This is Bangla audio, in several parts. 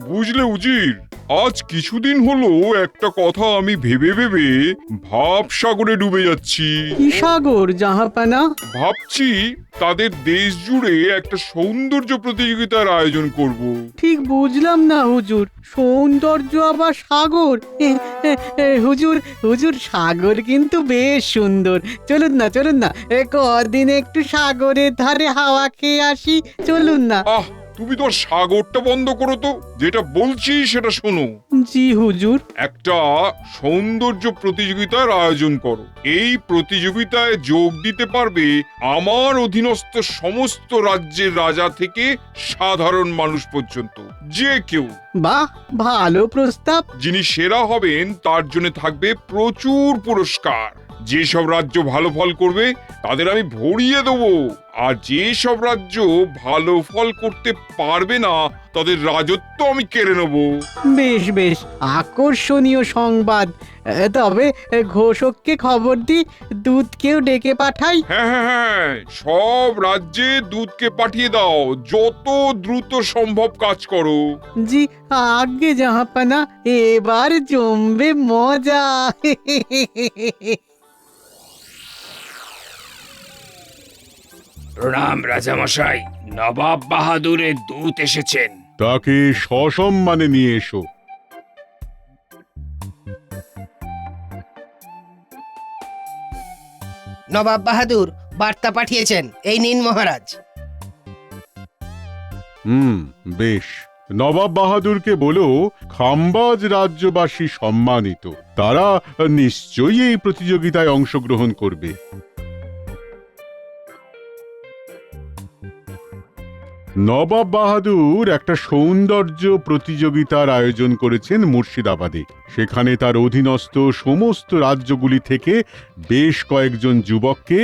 বুঝলে উজির, আজ কিছুদিন হলো একটা কথা আমি ভেবে ভেবে ভাব সাগরে ডুবে যাচ্ছি। কি সাগর জাহাপানা? ভাবছি তাদের দেশ জুড়ে একটা সৌন্দর্য প্রতিযোগিতার আয়োজন করব। ঠিক বুঝলাম না হুজুর, সৌন্দর্য আবার সাগর? হুজুর হুজুর, সাগর কিন্তু বেশ সুন্দর। চলুন না চলুন না, কদিন একটু সাগরের ধারে হাওয়া খেয়ে আসি, চলুন না। আহ, তুমি তো সাগরটা বন্ধ করো তো, যেটা বলছি সেটা শোনো। জি হুজুর। একটা সৌন্দর্য প্রতিযোগিতার আয়োজন করো। এই প্রতিযোগিতায় যোগ দিতে পারবে আমার অধীনস্থ সমস্ত রাজ্যের রাজা থেকে সাধারণ মানুষ পর্যন্ত, যে কেউ। বাহ, ভালো প্রস্তাব। যিনি সেরা হবেন তার জন্য থাকবে প্রচুর পুরস্কার। যেসব রাজ্য ভালো ফল করবে তাদের আমি ভরিয়ে দেবো, আর যেসব রাজ্য ভালো ফল করতে পারবে না তাদের রাজত্ব আমি কেড়ে নেবো। বেশ বেশ, আকর্ষণীয় সংবাদ। তবে ঘোষককে খবর দি, দুধকেও ডেকে পাঠাই। হ্যাঁ হ্যাঁ হ্যাঁ, সব রাজ্যে দুধকে পাঠিয়ে দাও, যত দ্রুত সম্ভব কাজ করো। জি আজ্ঞে জাহাপানা, এবার জমবে মজা। প্রণাম রাজামশাই, নবাব বাহাদুরের দূত এসেছেন। তাকে সসম্মানে নিয়ে এসো। নবাব বাহাদুর বার্তা পাঠিয়েছেন, এই নিন মহারাজ। বেশ। নবাব বাহাদুরকে বলো খাম্বাজ রাজ্যবাসী সম্মানিত, তারা নিশ্চয়ই এই প্রতিযোগিতায় অংশগ্রহণ করবে। নবাব বাহাদুর একটা সৌন্দর্য প্রতিযোগিতার আয়োজন করেছেন মুর্শিদাবাদে। সেখানে তার অধীনস্থ সমস্ত রাজ্যগুলি থেকে বেশ কয়েকজন যুবককে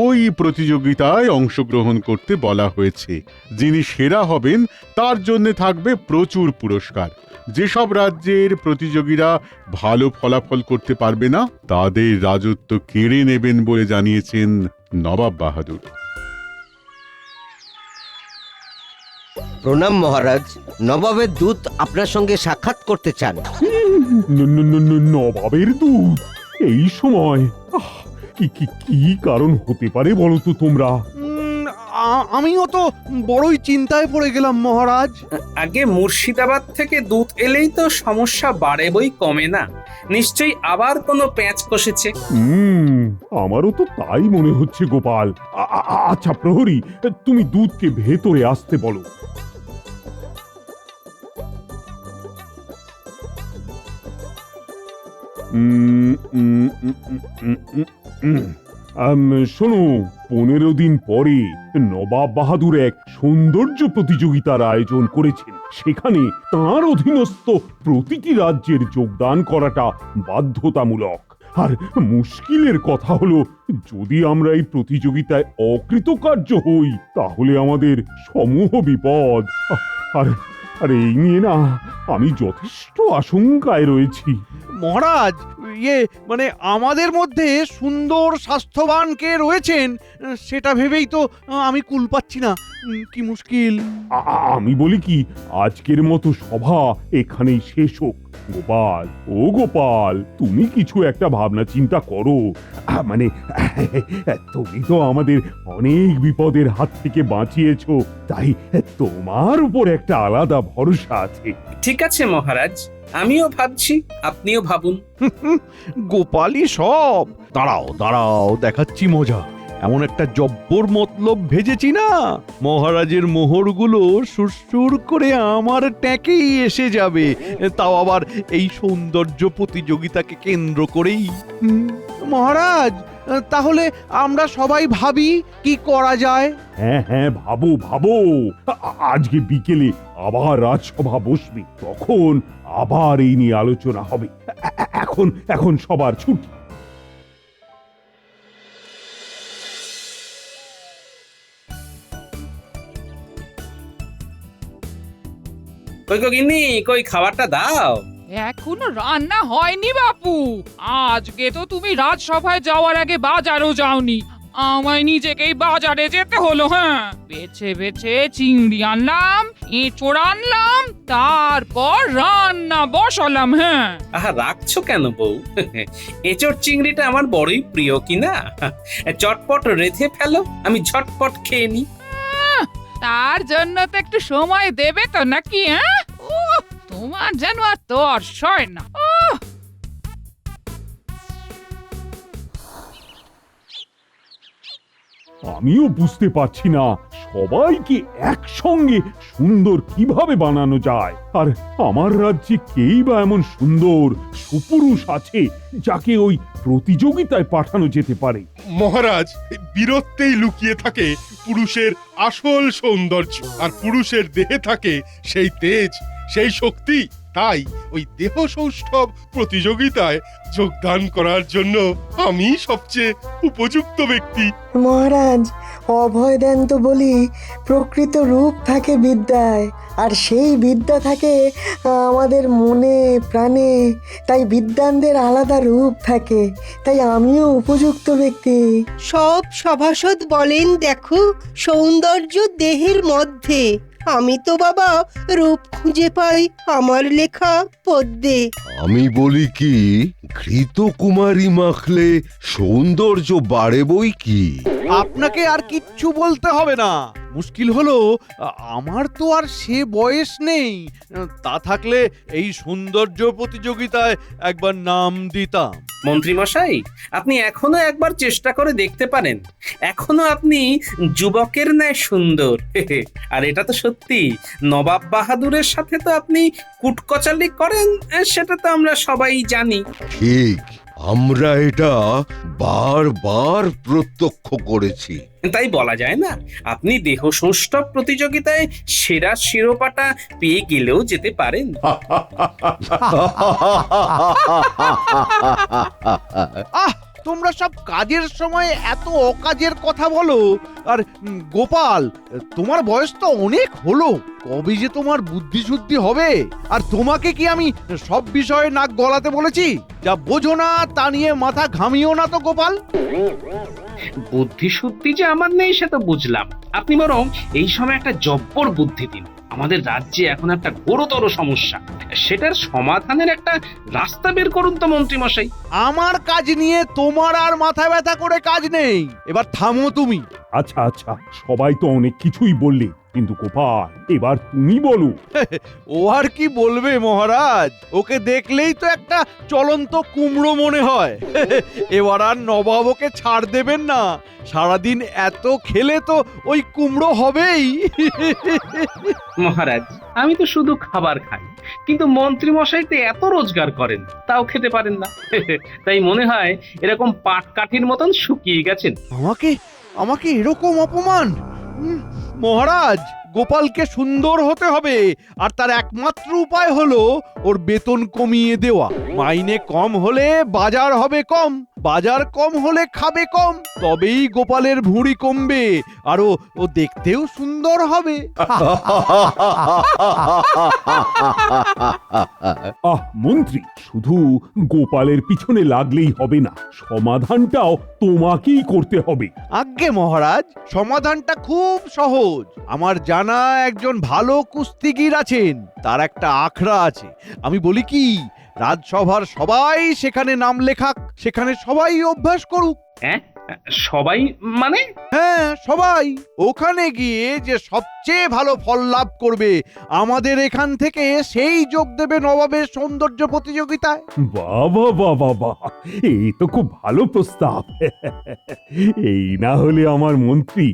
ওই প্রতিযোগিতায় অংশগ্রহণ করতে বলা হয়েছে। যিনি সেরা হবেন তার জন্য থাকবে প্রচুর পুরস্কার। যেসব রাজ্যের প্রতিযোগীরা ভালো ফলাফল করতে পারবে না তাদের রাজত্ব কেড়ে নেবেন বলে জানিয়েছেন নবাব বাহাদুর। প্রণাম মহারাজ, নবাবের দূত আপনার সঙ্গে সাক্ষাৎ করতে চান। নবাবের দূত এই সময়? কি কি কি কারণ হতে পারে বলো তো তোমরা? আমিও তো বড়ই চিন্তায় পড়ে গেলাম মহারাজ। আগে মুর্শিদাবাদ থেকে দুধ এলেই তো সমস্যা বাড়ে বই কমে না। নিশ্চয়ই আবার কোনো প্যাঁচ কষেছে। আমারও তো তাই মনে হচ্ছে গোপাল। আচ্ছা প্রহরী, তুমি দুধকে ভেতরে আসতে বলো। শোনো, 15 দিন পরে নবাব বাহাদুর এক সৌন্দর্য প্রতিযোগিতার আয়োজন করেছেন। সেখানে তাঁর অধীনস্থ প্রতিটি রাজ্যের যোগদান করাটা বাধ্যতামূলক। আর মুশকিলের কথা হলো, যদি আমরা এই প্রতিযোগিতায় অকৃতকার্য হই তাহলে আমাদের সমূহ বিপদ। আর আর এই নিয়ে না আমি যথেষ্ট আশঙ্কায় রয়েছি। মহারাজ, মানে আমাদের মধ্যে সুন্দর স্বাস্থ্যবান কে রয়েছেন সেটা ভেবেই তো আমি কুল পাচ্ছি না। কি মুশকিল। আমি বলি কি, আজকের মতো সভা এখানেই শেষ হোক। গোপাল, ও গোপাল, তুমি কিছু একটা ভাবনা চিন্তা করো। মানে তুমি তো আমাদের অনেক বিপদের হাত থেকে বাঁচিয়েছো, তাই তোমার উপর একটা আলাদা ভরসা আছে। ঠিক আছে মহারাজ, আমিও ভাবছি, আপনিও ভাবুন। গোপালই সব। দাঁড়াও দাঁড়াও, দেখাচ্ছি মজা। এমন একটা জব্বর মতলব ভেজেছি না, মহারাজের মোহরগুলো সুরসুর করে আমার ট্যাঁকেই এসে যাবে, তাও আবার এই সৌন্দর্য প্রতিযোগিতাকে কেন্দ্র করেই। মহারাজ, তাহলে আমরা সবাই ভাবি কি করা যায়। হ্যাঁ হ্যাঁ, ভাবো ভাবো। আজকে বিকেলে আবার রাজসভা বসবে, তখন আবার এই নিয়ে আলোচনা হবে। এখন সবার ছুটি। কই কই গিন্নি, কই খাবারটা দাও। এখনো রান্না হয়নি বাপু। আজকে তো তুমি রাজসভায় যাওয়ার আগে বাজারও যাওনি, আমায় নিজেকেই বাজারে যেতে হলো। হ্যাঁ, বেছে বেছে চিংড়ি আনলাম, এঁচোড় আনলাম, তারপর রান্না বসালাম। হ্যাঁ, আহা, রাখছো কেন বউ? এঁচড় চিংড়িটা আমার বড়ই প্রিয় কিনা। চটপট রেঁধে ফেলো, আমি ঝটপট খেয়ে নি। তার জন্য তো একটু সময় দেবে তো নাকি? হ্যাঁ, তোমার যেন আর তর সয় না। আমিও বুঝতে পারছি না সবাইকে একসঙ্গে সুন্দর কিভাবে বানানো যায়। আর আমার রাজ্যে কেই বা এমন সুন্দর সুপুরুষ আছে যাকে ওই প্রতিযোগিতায় পাঠানো যেতে পারে। মহারাজ, বীরত্বেই লুকিয়ে থাকে পুরুষের আসল সৌন্দর্য, আর পুরুষের দেহে থাকে সেই তেজ, সেই শক্তি। তাই ওই দেহ সৌষ্ঠব প্রতিযোগিতায় যোগদান করার জন্য আমি সবচেয়ে উপযুক্ত ব্যক্তি। মহারাজ, অভয় দেন তো বলি, প্রকৃত রূপ থাকে বিদ্যায়, আর সেই বিদ্যা থাকে আমাদের মনে প্রাণে। তাই বিদ্বানদের আলাদা রূপ থাকে, তাই আমিও উপযুক্ত ব্যক্তি। সব সভাসদ বলেন দেখো, সৌন্দর্য দেহের মধ্যে। আমি তো বাবা রূপ খুঁজে পাই আমার লেখা পদ্যে। আমি বলি কি, ঘৃত কুমারী মাখলে সৌন্দর্য বাড়ে বই কি। আপনাকে আর কিচ্ছু বলতে হবে না। মুশকিল হলো আমার তো আর সে বয়স নেই। তা থাকলে এই সৌন্দর্য প্রতিযোগিতায় একবার নাম দিতাম। মন্ত্রী মশাই, আপনি এখনো একবার চেষ্টা করে দেখতে পারেন। এখনো আপনি যুবকের ন্যায় সুন্দর। আর এটা তো সত্যি, নবাব বাহাদুরের সাথে তো আপনি কুটকচালি করেন, সেটা তো আমরা সবাই জানি। ঠিক, আমরা এটা বারবার প্রত্যক্ষ করেছি। তাই বলা যায় না আপনি দেহ সৌষ্ঠব প্রতিযোগিতায় সেরা শিরোপাটা পেয়ে গেলেও যেতে পারেন। আহ, তোমরা সব কাজের সময় এত অকাজের কথা বলো। আর গোপাল, তোমার বয়স তো অনেক হলো, কবে যে তোমার বুদ্ধি শুদ্ধি হবে? আর তোমাকে কি আমি সব বিষয়ে নাক গলাতে বলেছি? যা বোঝো না তা নিয়ে মাথা ঘামিও না তো গোপাল। বুদ্ধি শুদ্ধি যে আমার নেই সে তো বুঝলাম। আপনি বরং এই সময় একটা জব্বর বুদ্ধি দিন। আমাদের রাজ্যে এখন একটা গুরুতর সমস্যা, সেটার সমাধানের একটা রাস্তা বের করুন তো মন্ত্রী মশাই। আমার কাজ নিয়ে তোমার আর মাথা ব্যথা করে কাজ নেই। এবার থামো তুমি। আচ্ছা আচ্ছা, সবাই তো অনেক কিছুই বললে, কিন্তু গোপাল এবার তুমি বলো। ও আর কি বলবে মহারাজ, ওকে দেখলেই তো একটা চলন্ত কুমড়ো মনে হয়। এবার আর নবাব ওকে ছাড় দেবেন না। সারাদিন এত খেলে তো ওই কুমড়ো হবেই। মহারাজ, আমি তো শুধু খাবার খাই, কিন্তু মন্ত্রী মশাই তো এত রোজগার করেন, তাও খেতে পারেন না। তাই মনে হয় এরকম পাটকাঠির মতন শুকিয়ে গেছেন। আমাকে এরকম অপমান! মহারাজ, গোপালকে সুন্দর হতে হবে, আর তার একমাত্র উপায় হলো ওর বেতন কমিয়ে দেওয়া। মাইনে কম হলে বাজার হবে কম, বাজার কম হলে খাবে কম, তবেই গোপালের ভুঁড়ি কমবে, আর ও দেখতেও সুন্দর হবে। আহ মন্ত্রী, শুধু গোপালের পিছনে লাগলেই হবে না, সমাধানটাও তোমাকেই করতে হবে। আজ্ঞে মহারাজ, সমাধানটা খুব সহজ। আমার জানা একজন ভালো কুস্তিগীর আছেন, তার একটা আখড়া আছে। আমি বলি কি, রাজসভার সবাই সেখানে নাম লেখাক, সেখানে সবাই অভ্যাস করুক। হ্যাঁ, সবাই মানে? হ্যাঁ, সবাই। ওখানে গিয়ে যে সবচেয়ে ভালো ফল লাভ করবে, আমাদের এখান থেকে সেই যোগ দেবে নবাবের সৌন্দর্য প্রতিযোগিতায়। বাবা বাবা বাহ, এই তো খুব ভালো প্রস্তাব। এই না হলে আমার মন্ত্রী।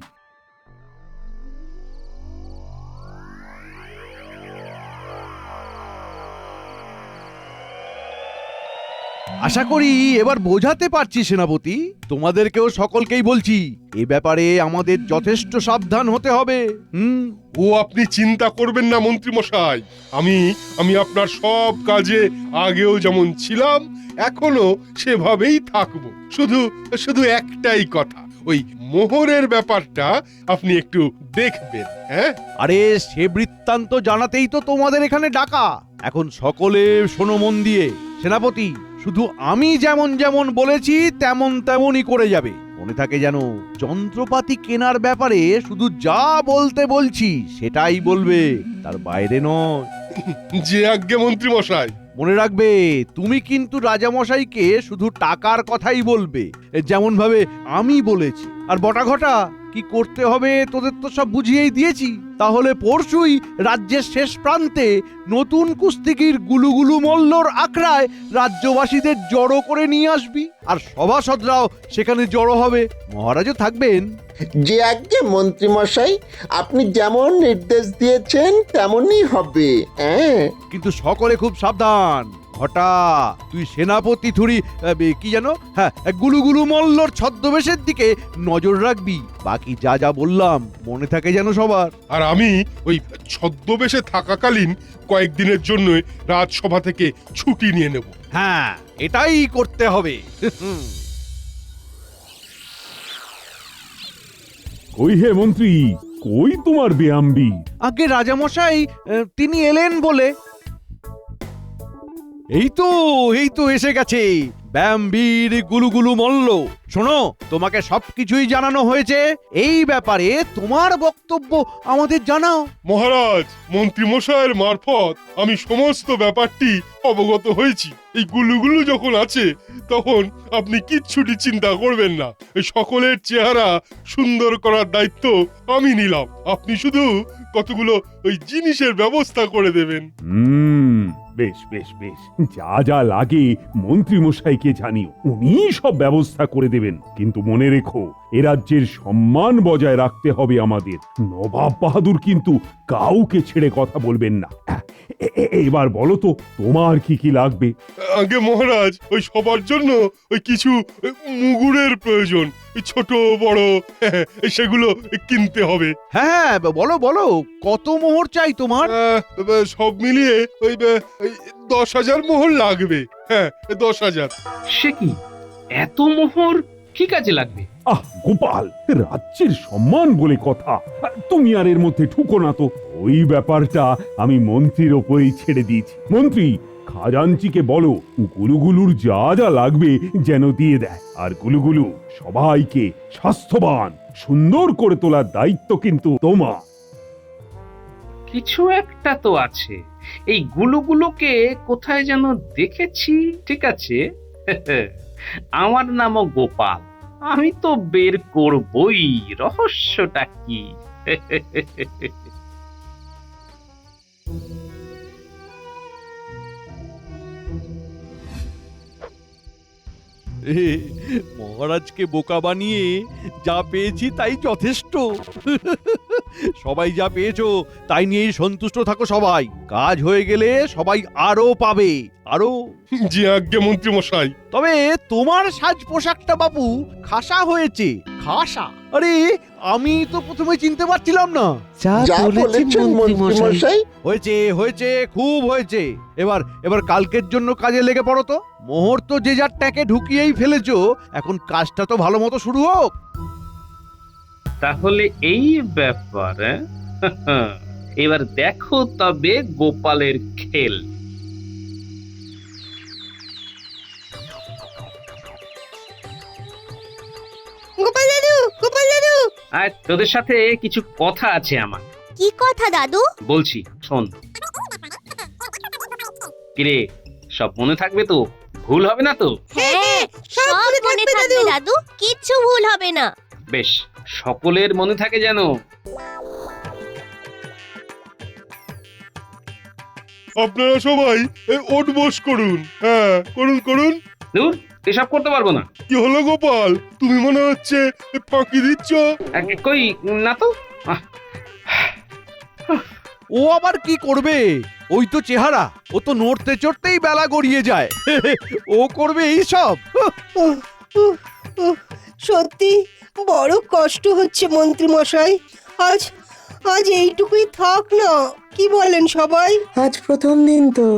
আশা করি এবার বোঝাতে পারছি সেনাপতি। তোমাদেরকেও সকলকেই বলছি, এ ব্যাপারে আমাদের যথেষ্ট সাবধান হতে হবে। ও আপনি চিন্তা করবেন না মন্ত্রী মশাই, আমি আপনার সব কাজে আগেও যেমন ছিলাম এখনো সেভাবেই থাকবো। শুধু একটাই কথা, ওই মোহরের ব্যাপারটা আপনি একটু দেখবেন। হ্যাঁ, আরে সে বৃত্তান্ত জানাতেই তো তোমাদের এখানে ডাকা। এখন সকলে শোনো মন দিয়ে। সেনাপতি, শুধু আমি যেমন যেমন বলেছি তেমনই করে যাবে। মনে থাকে যেন যন্ত্রপাতি কেনার ব্যাপারে শুধু যা বলতে বলছি সেটাই বলবে, তার বাইরে নয়। যে আজ্ঞে মন্ত্রী মশাই। মনে রাখবে তুমি কিন্তু রাজামশাইকে শুধু টাকার কথাই বলবে, যেমন ভাবে আমি বলেছি। আর বটা ঘটা কি করতে হবে তোদের তো সব বুঝিয়েই দিয়েছি। তাহলে পরশুই রাজ্যের শেষ প্রান্তে নতুন কুস্তিগির গুলুগুলু মল্লর আখড়ায় রাজ্যবাসীদের জড়ো করে নিয়ে আসবি, আর সভাসদরাও সেখানে জড়ো হবে, মহারাজও থাকবেন। যে আজ্ঞে মন্ত্রী মশাই, আপনি যেমন নির্দেশ দিয়েছেন তেমনই হবে। হ্যাঁ, কিন্তু সকলে খুব সাবধান। ঘটা তুই সেনাপতি থুড়ি কি জানো, হ্যাঁ, গুলুগুলু মল্লর ছদ্মবেশের দিকে নজর রাখবি। বাকি যা যা বললাম মনে থাকে যেন সবার। আর আমি ওই ছদ্মবেশে থাকাকালীন কয়েকদিনের জন্য রাজসভা থেকে ছুটি নিয়ে নেব। হ্যাঁ, এটাই করতে হবে। কই হে মন্ত্রী, কই তোমার বেয়াম্বি? আগে রাজামশাই তিনি এলেন বলে। এই তো এসে গেছে ব্যাম্বীর গুলুগুলু মল্ল। শোনো, তোমাকে সবকিছুই জানানো হয়েছে, এই ব্যাপারে তোমার বক্তব্য আমাদের জানাও। মহারাজ, মন্ত্রী মশাইয়ের মারফত আমি সমস্ত ব্যাপারটি অবগত হয়েছি। এই গুলুগুলু যখন আছে তখন আপনি কিচ্ছুটি চিন্তা করবেন না। এই সকলের চেহারা সুন্দর করার দায়িত্ব আমি নিলাম। আপনি শুধু কতগুলো ওই জিনিসের ব্যবস্থা করে দেবেন। বেশ বেশ বেশ, যা যা লাগে মন্ত্রী মশাইকে জানিও, উনি সব ব্যবস্থা করে দেবেন। কিন্তু মনে রেখো, এ রাজ্যের সম্মান বজায় রাখতে হবে আমাদের। নবাব বাহাদুর কিন্তু কাউকে ছেড়ে কথা বলবেন না। এবার বলো তো তোমার কি কি লাগবে? আগে মহারাজ, ওই সবার জন্য ওই কিছু মুগুরের প্রয়োজন, ছোট বড় সেগুলো কিনতে হবে। হ্যাঁ, বলো বলো, কত মোহর চাই তোমার? সব মিলিয়ে ওই 10,000 মোহর লাগবে। হ্যাঁ, 10,000। সে কি, এত মোহর কি কাজে লাগবে? আহ গোপাল, রাজ্যের সম্মান বলে কথা, তুমি আর এর মধ্যে ঠুকো না তো। ওই ব্যাপারটা আমি মন্ত্রীর ওপরেই ছেড়ে দিয়েছি। মন্ত্রী, খাজাঞ্চিকে বলো গুলুগুলুর যা যা লাগবে যেন দিয়ে দেয়। আর গুলুগুলু সবাইকে স্বাস্থ্যবান সুন্দর করে তোলার দায়িত্ব কিন্তু তোমার। কিছু একটা তো আছে, এই গুলুগুলোকে কোথায় যেন দেখেছি। ঠিক আছে, আমার নামও গোপাল, আমি তো বের করবই রহস্যটা কি। মহারাজকে বোকা বানিয়ে যা পেয়েছি তাই যথেষ্ট। সবাই যা পেয়েছো তাই নিয়েই সন্তুষ্ট থাকো সবাই। কাজ হয়ে গেলে সবাই আরো পাবে, আরো। জি আজ্ঞে মন্ত্রী মশাই। তবে তোমার সাজ পোশাকটা বাবু খাসা হয়েছে। খাসা? আরে আমি তো প্রথমে চিনতে পারছিলাম না। যা বলেছেন মন্ত্রী মশাই। হয়েছে হয়েছে, খুব হয়েছে। এবার কালকের জন্য কাজে লেগে পড়ো তো। মোহর তো যে যার ট্যাঁকে ঢুকিয়েই ফেলেছো, এখন কাজটা তো ভালো মতো শুরু হোক। তাহলে এই ব্যাপার। এবার দেখো তবে গোপালের খেল। গোপাল দাদু, গোপাল দাদু, আর তোদের সাথে কিছু কথা আছে আমার। কি কথা দাদু? বলছি, শোন। কিরে, সব মনে থাকবে তো? ভুল হবে না তো? হ্যাঁ, সব মনে থাকবে দাদু, কিচ্ছু ভুল হবে না। বেশ, সকলের মনে থাকে যেন। আপনারা সবাই ওঠ বস করুন। হ্যাঁ, করুন করুন। দূর, এসব করতে পারবো না। কি হলো গোপাল, তুমি মনে হচ্ছে ফাঁকি দিচ্ছ? কই না তো। ও আবার কি করবে? ওই তো চেহারা, ও তো নড়তে চড়তেই বেলা গড়িয়ে যায়। ও করবে এই সব? সত্যি বড় কষ্ট হচ্ছে মন্ত্রী মশাই। আজ এইটুকুই থাক না, কি বলেন সবাই? আজ প্রথম দিন তো,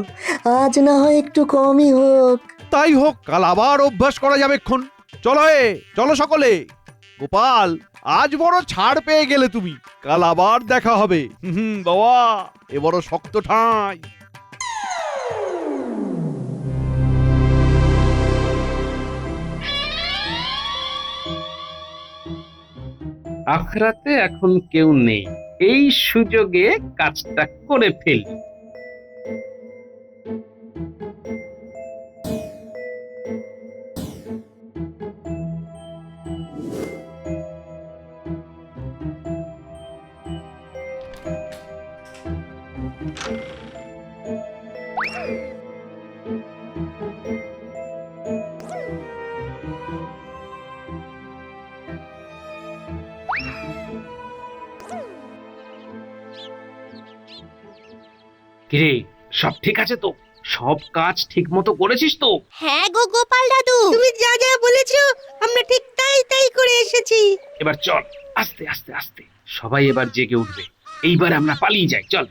আজ না হয় একটু কমই হোক। তাই হোক, কাল আবার অভ্যাস করা যাবে। চলো সকলে। গোপাল, আজ বড় ছাড় পেয়ে গেলে তুমি, কাল আবার দেখা হবে। বাবা, এ বড় শক্ত ঠাঁই। আখড়াতে এখন কেউ নেই, এই সুযোগে কাজটা করে ফেলি। কিরে, সব ঠিক আছে তো? সব কাজ ঠিক মতো করেছিস তো? হ্যাঁ গো গোপাল দাদু, তুমি যা যা বলেছো আমরা ঠিক তাই তাই করে এসেছি। এবার চল, আস্তে আস্তে আস্তে, সবাই এবার জেগে উঠবে। এইবার আমরা পালিয়ে যাই, চল।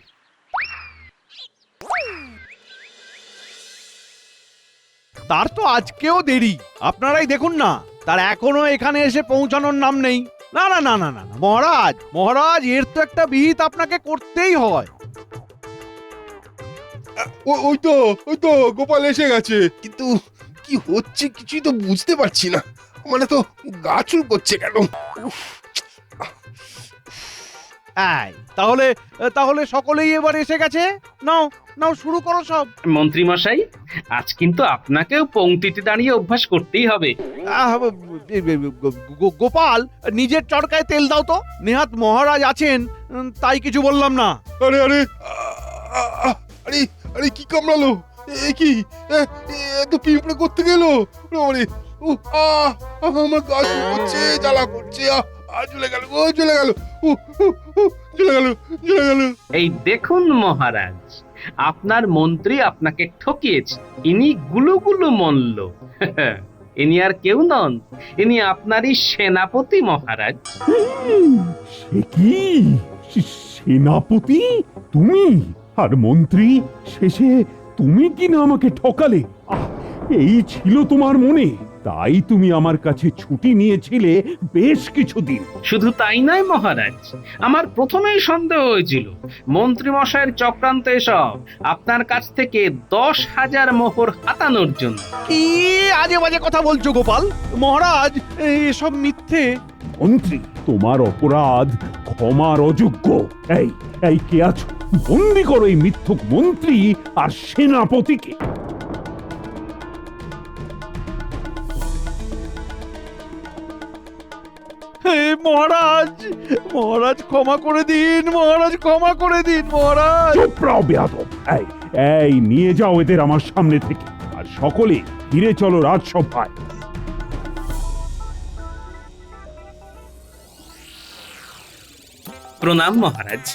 তার তো আজকেও দেরি, আপনারাই দেখুন না, তার এখনো এখানে এসে পৌঁছানোর নাম নেই। না না না না না না, মহারাজ মহারাজ, এর তো একটা বিহিত আপনাকে করতেই হয়। ওই তো গোপাল এসে গেছে, কিন্তু কি হচ্ছে কিছুই তো বুঝতে পারছি না। মানে তো গা চুল করছে কেন? উফ, এই, তাহলে তাহলে সকলেই এবার এসে গেছে, নাও নাও শুরু করো সব। মন্ত্রী মশাই, আজ কিন্তু আপনাকেও পংক্তিতে দাঁড়িয়ে অভ্যাস করতেই হবে। গোপাল, নিজের চরকায় তেল দাও তো। নেহাত মহারাজ আছেন তাই কিছু বললাম না। আরে আরে আরে আরে কি কামড়ালো? এ কি, তো পিঁপড়ে করতে গেল? আরে আমার গা চুল করছে, জ্বালা করছে, জ্বলে গেল, জ্বলে গেল, জ্বলে গেল, জ্বলে গেল। এই দেখুন মহারাজ, আপনার মন্ত্রী আপনাকে ঠকিয়েছে। ইনি গুলুগুলু মল্ল। ইনি আর কেউ নন, ইনি আপনারই সেনাপতি মহারাজ। সে কি, সেনাপতি তুমি? আর মন্ত্রী, শেষে তুমি কি না আমাকে ঠকালে? এই ছিল তোমার মনে, তাই তুমি আমার কাছে ছুটি নিয়েছিলে বেশ কিছুদিন। শুধু তাই নয় মহারাজ, আমার প্রথমেই সন্দেহ হয়েছিল মন্ত্রী মশাইয়ের চক্রান্ত এসব আপনার কাছ থেকে 10,000 মোহর হাতানোর জন্য। কি আজে বাজে কথা বলছো গোপাল? মহারাজ, এসব মিথ্যে। মন্ত্রী, তোমার অপরাধ ক্ষমার অযোগ্য। এই এই কে আছো? বন্দি করো এই মিথ্যুক মন্ত্রী আর সেনাপতিকে। মহারাজ মহারাজ ক্ষমা করে দিন, মহারাজ ক্ষমা করে দিন মহারাজ। চুপ রাও বেয়াদব। এই এই নিয়ে যাও এদের আমার সামনে থেকে, আর সকলে ফিরে চলো রাজসভায়। প্রণাম মহারাজ,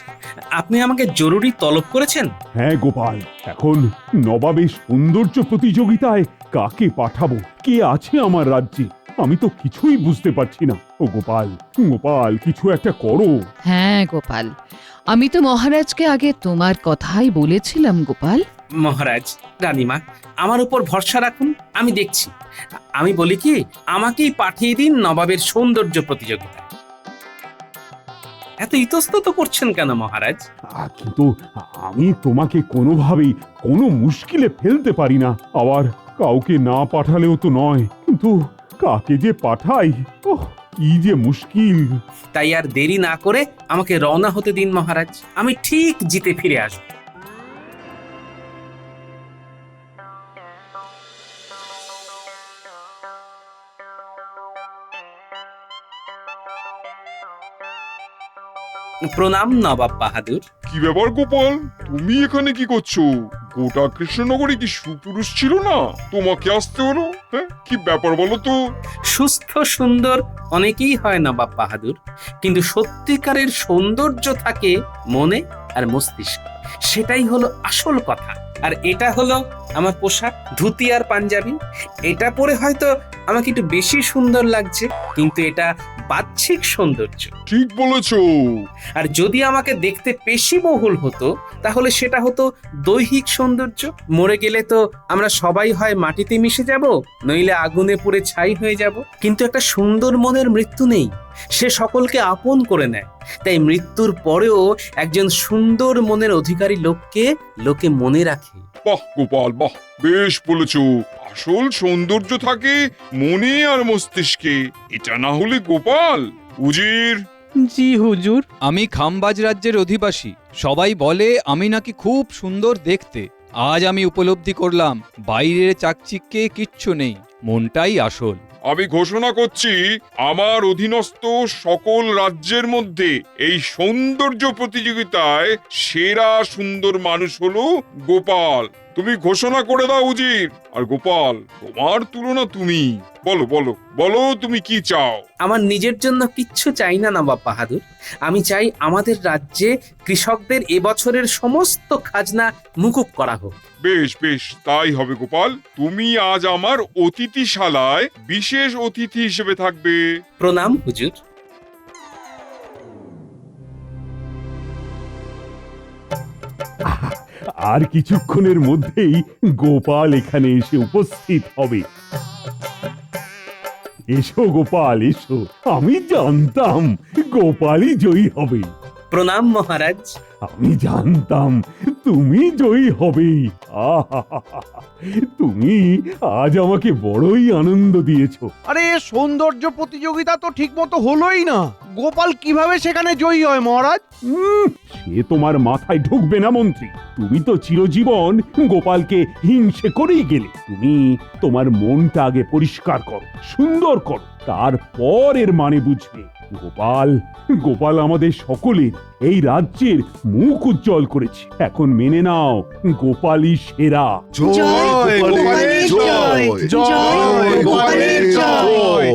আপনি আমাকে জরুরি তলব করেছেন? হ্যাঁ গোপাল, এখন নবাবের সৌন্দর্য প্রতিযোগিতায় কাকে পাঠাবো, কে আছে আমার রাজ্যে, আমি তো কিছুই বুঝতে পারছি না। ও গোপাল, গোপাল কিছু একটা করো। হ্যাঁ গোপাল, আমি তো মহারাজকে আগে তোমার কথাই বলেছিলাম গোপাল। মহারাজ, রানীমা, আমার উপর ভরসা রাখুন, আমি দেখছি। আমি বলি কি, আমাকেই পাঠিয়ে দিন নবাবের সৌন্দর্য প্রতিযোগিতা। এত ইতস্তত করছেন কেন মহারাজ? কিন্তু আমি তোমাকে কোনোভাবেই কোনো মুশকিলে ফেলতে পারি না। আবার কাউকে না পাঠালেও তো নয়, কিন্তু কাকে যে পাঠাই, কি যে মুশকিল। তাই আর দেরি না করে আমাকে রওনা হতে দিন মহারাজ, আমি ঠিক জিতে ফিরে আসব। প্রণাম নবাব বাহাদুর। কি ব্যাপার গোপাল, তুমি এখানে কি করছো? গোটা কৃষ্ণনগরে কি সুপুরুষ ছিল না, তোমাকে আসতে হলো? হ্যাঁ, কি ব্যাপার বলো তো? সুস্থ সুন্দর অনেকেই হয় নবাব বাহাদুর, কিন্তু সত্যিকারের সৌন্দর্য থাকে মনে আর মস্তিষ্কে। সেটাই হলো আসল কথা। আর এটা হলো আমার পোশাক, ধুতি আর পাঞ্জাবি। এটা পরে হয়তো আমাকে একটু বেশি সুন্দর লাগছে, কিন্তু এটা বাহ্যিক সৌন্দর্য। ঠিক বলেছো। আর যদি আমাকে দেখতে পেশিবহুল হতো, তাহলে সেটা হতো দৈহিক সৌন্দর্য। মরে গেলে তো আমরা সবাই হয় মাটিতে মিশে যাব, নইলে আগুনে পুড়ে ছাই হয়ে যাব। কিন্তু একটা সুন্দর মনের মৃত্যু নেই, সে সকলকে আপন করে নেয়। তাই মৃত্যুর পরেও একজন সুন্দর মনের অধিকারী লোকে মনে রাখে। বাহ গোপাল, বাহ, বেশ বলেছো। আসল সৌন্দর্য থাকে মনে আর মস্তিষ্কে। এটা না হলে গোপাল, উজির জি হুজুর। আমি খামবাজ রাজ্যের অধিবাসী। সবাই বলে আমি নাকি খুব সুন্দর দেখতে। আজ আমি উপলব্ধি করলাম বাইরের চাকচিক্যে কিচ্ছু নেই, মনটাই আসল। আমি ঘোষণা করছি আমার অধীনস্থ সকল রাজ্যের মধ্যে এই সৌন্দর্য প্রতিযোগিতায় সেরা সুন্দর মানুষ হলো গোপাল। তুমি ঘোষণা করে দাও উজির। আর গোপাল, তোমার তুলনা তুমি। বলো বলো বলো, তুমি কি চাও? আমার নিজের জন্য কিচ্ছু চাই না নবাব বাহাদুর। আমি চাই আমাদের রাজ্যে কৃষকদের এবছরের সমস্ত খাজনা মুকুব করা হোক। বেশ বেশ, তাই হবে গোপাল। তুমি আজ আমার অতিথিশালায় বিশেষ অতিথি হিসেবে থাকবে। প্রণাম হুজুর। আর কিছুক্ষণের মধ্যেই গোপাল এখানে এসে উপস্থিত হবে। এসো গোপাল এসো, আমি জানতাম গোপালই জয়ী হবে। প্রণাম মহারাজ। আমি জানতাম তুমি জয়ী হবে। তুমি আজ আমাকে বড়ই আনন্দ দিয়েছো। আরে সৌন্দর্য প্রতিযোগিতা তো ঠিক মতো হলোই না, গোপাল কিভাবে সেখানে জয়ী হয় মহারাজ? সে তোমার মাথায় ঢুকবে না মন্ত্রী। তুমি তো চিরজীবন গোপালকে হিংসে করেই গেলে। তুমি তোমার মনটা আগে পরিষ্কার করো, সুন্দর করো, তারপর এর মানে বুঝবে। গোপাল গোপাল আমাদের সকলের, এই রাজ্যের মুখ উজ্জ্বল করেছে। এখন মেনে নাও, গোপালই সেরা। জয় গোপালের জয়, জয় গোপালের জয়।